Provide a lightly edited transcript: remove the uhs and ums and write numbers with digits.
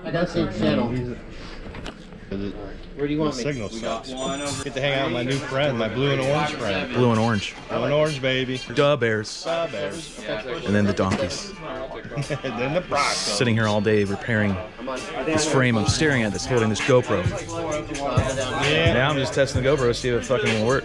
I got the same channel. Where do you want me? Signal sucks. Get to hang out with my new friend, my blue and orange friend. Blue and orange. Blue and orange, baby. Duh bears. Duh bears. And then the donkeys. And then the Broncos. Sitting here all day repairing this frame I'm staring at that's holding this GoPro. Yeah. Now I'm just testing the GoPro to see if it fucking will work.